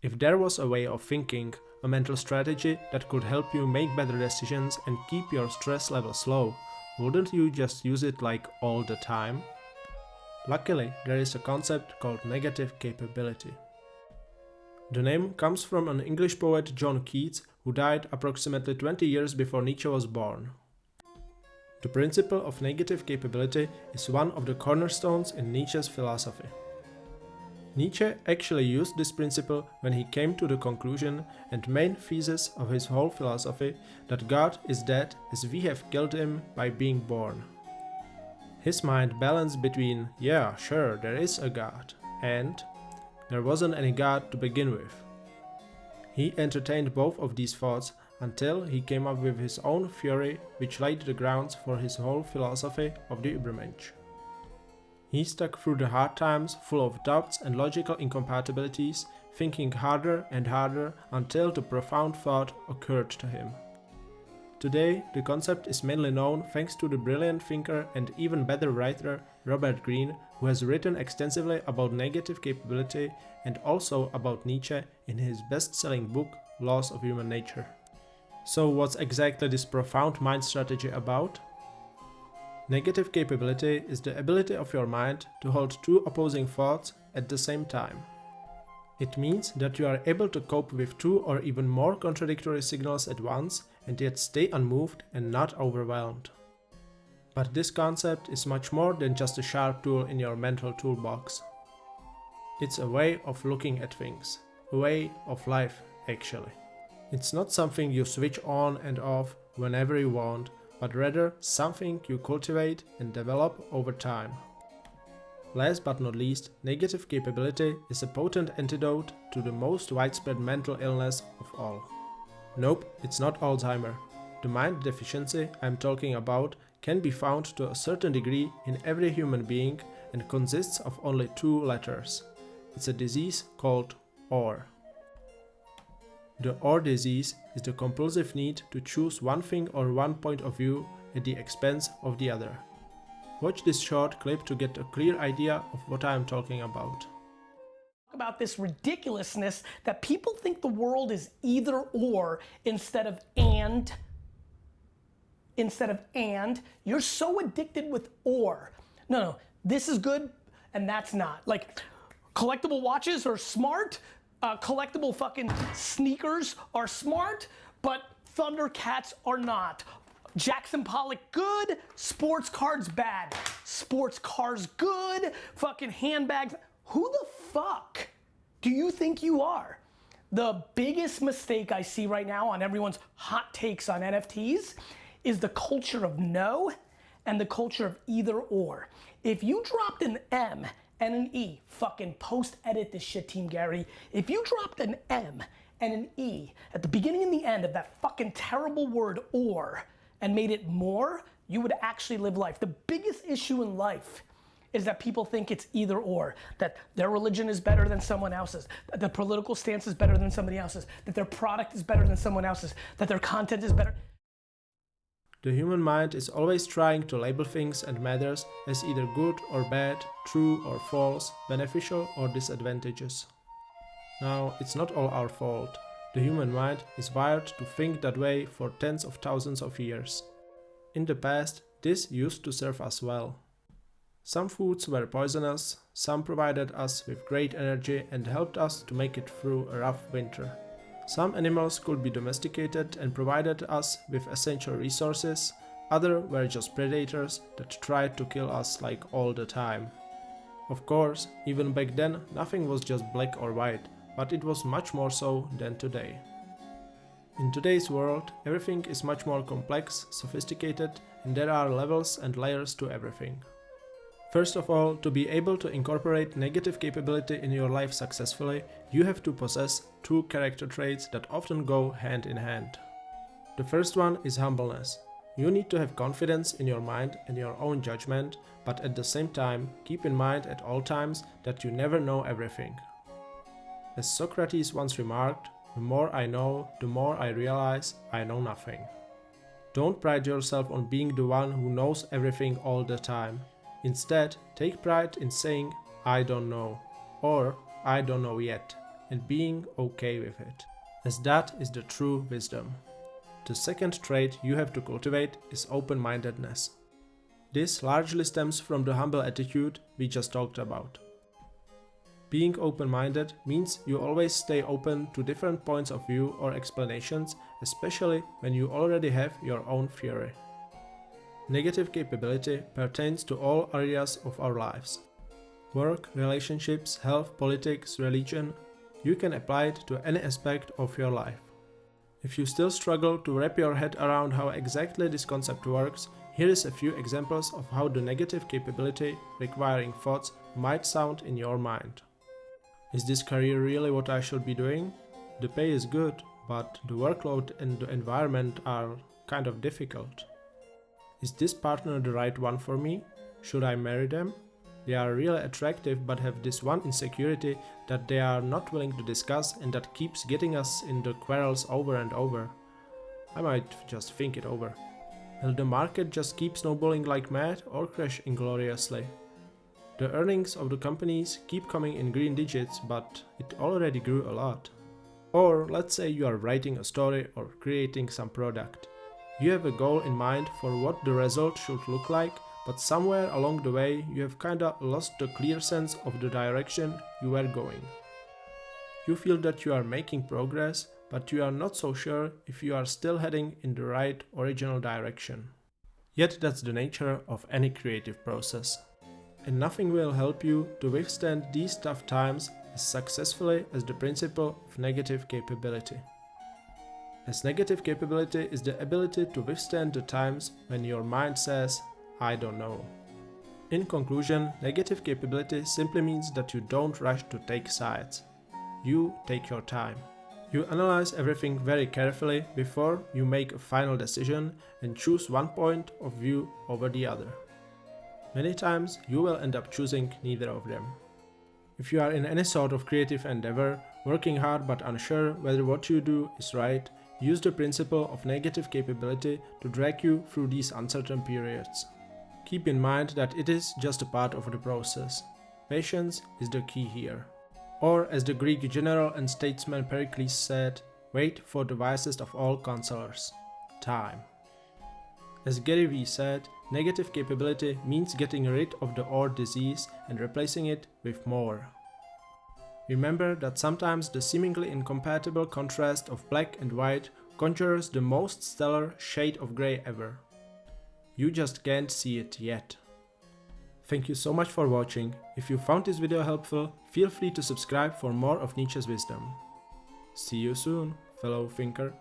If there was a way of thinking, a mental strategy that could help you make better decisions and keep your stress levels low, wouldn't you just use it like all the time? Luckily, there is a concept called negative capability. The name comes from an English poet, John Keats, who died approximately 20 years before Nietzsche was born. The principle of negative capability is one of the cornerstones in Nietzsche's philosophy. Nietzsche actually used this principle when he came to the conclusion and main thesis of his whole philosophy that God is dead as we have killed him by being born. His mind balanced between, yeah, sure, there is a God, and there wasn't any God to begin with. He entertained both of these thoughts until he came up with his own theory, which laid the grounds for his whole philosophy of the Ubermensch. He stuck through the hard times full of doubts and logical incompatibilities, thinking harder and harder until the profound thought occurred to him. Today, the concept is mainly known thanks to the brilliant thinker and even better writer Robert Greene, who has written extensively about negative capability and also about Nietzsche in his best-selling book Laws of Human Nature. So what's exactly this profound mind strategy about? Negative capability is the ability of your mind to hold two opposing thoughts at the same time. It means that you are able to cope with two or even more contradictory signals at once and yet stay unmoved and not overwhelmed. But this concept is much more than just a sharp tool in your mental toolbox. It's a way of looking at things, a way of life actually. It's not something you switch on and off whenever you want, but rather something you cultivate and develop over time. Last but not least, negative capability is a potent antidote to the most widespread mental illness of all. Nope, it's not Alzheimer. The mind deficiency I'm talking about can be found to a certain degree in every human being and consists of only two letters. It's a disease called OR. The OR disease is the compulsive need to choose one thing or one point of view at the expense of the other. Watch this short clip to get a clear idea of what I am talking about. About this ridiculousness that people think the world is either or instead of and. You're so addicted with or. No, this is good and that's not. Like, collectible watches are smart, collectible fucking sneakers are smart, but Thundercats are not. Jackson Pollock good, sports cards bad. Sports cars good, fucking handbags. Who the fuck do you think you are? The biggest mistake I see right now on everyone's hot takes on NFTs is the culture of no and the culture of either or. If you dropped an M and an E, fucking post-edit this shit, Team Gary. If you dropped an M and an E at the beginning and the end of that fucking terrible word or and made it more, you would actually live life. The biggest issue in life is that people think it's either or, that their religion is better than someone else's, that their political stance is better than somebody else's, that their product is better than someone else's, that their content is better. The human mind is always trying to label things and matters as either good or bad, true or false, beneficial or disadvantageous. Now, it's not all our fault. The human mind is wired to think that way for tens of thousands of years. In the past, this used to serve us well. Some foods were poisonous, some provided us with great energy and helped us to make it through a rough winter. Some animals could be domesticated and provided us with essential resources, others were just predators that tried to kill us like all the time. Of course, even back then nothing was just black or white, but it was much more so than today. In today's world, everything is much more complex, sophisticated, and there are levels and layers to everything. First of all, to be able to incorporate negative capability in your life successfully, you have to possess two character traits that often go hand in hand. The first one is humbleness. You need to have confidence in your mind and your own judgment, but at the same time, keep in mind at all times that you never know everything. As Socrates once remarked, the more I know, the more I realize I know nothing. Don't pride yourself on being the one who knows everything all the time. Instead, take pride in saying, I don't know, or I don't know yet. and being okay with it, as that is the true wisdom. The second trait you have to cultivate is open-mindedness. This largely stems from the humble attitude we just talked about. Being open-minded means you always stay open to different points of view or explanations, especially when you already have your own theory. Negative capability pertains to all areas of our lives. Work, relationships, health, politics, religion. You can apply it to any aspect of your life. If you still struggle to wrap your head around how exactly this concept works, here is a few examples of how the negative capability requiring thoughts might sound in your mind. Is this career really what I should be doing? The pay is good, but the workload and the environment are kind of difficult. Is this partner the right one for me? Should I marry them? They are really attractive but have this one insecurity that they are not willing to discuss and that keeps getting us in the quarrels over and over. I might just think it over. Will the market just keep snowballing like mad or crash ingloriously? The earnings of the companies keep coming in green digits, but it already grew a lot. Or let's say you are writing a story or creating some product. You have a goal in mind for what the result should look like, but somewhere along the way you have kinda lost the clear sense of the direction you were going. You feel that you are making progress, but you are not so sure if you are still heading in the right original direction. Yet that's the nature of any creative process. And nothing will help you to withstand these tough times as successfully as the principle of negative capability. As negative capability is the ability to withstand the times when your mind says, I don't know. In conclusion, negative capability simply means that you don't rush to take sides. You take your time. You analyze everything very carefully before you make a final decision and choose one point of view over the other. Many times you will end up choosing neither of them. If you are in any sort of creative endeavor, working hard but unsure whether what you do is right, use the principle of negative capability to drag you through these uncertain periods. Keep in mind that it is just a part of the process. Patience is the key here. Or as the Greek general and statesman Pericles said, wait for the wisest of all counselors, time. As Gary Vee said, negative capability means getting rid of the old disease and replacing it with more. Remember that sometimes the seemingly incompatible contrast of black and white conjures the most stellar shade of grey ever. You just can't see it yet. Thank you so much for watching. If you found this video helpful, feel free to subscribe for more of Nietzsche's wisdom. See you soon, fellow thinker.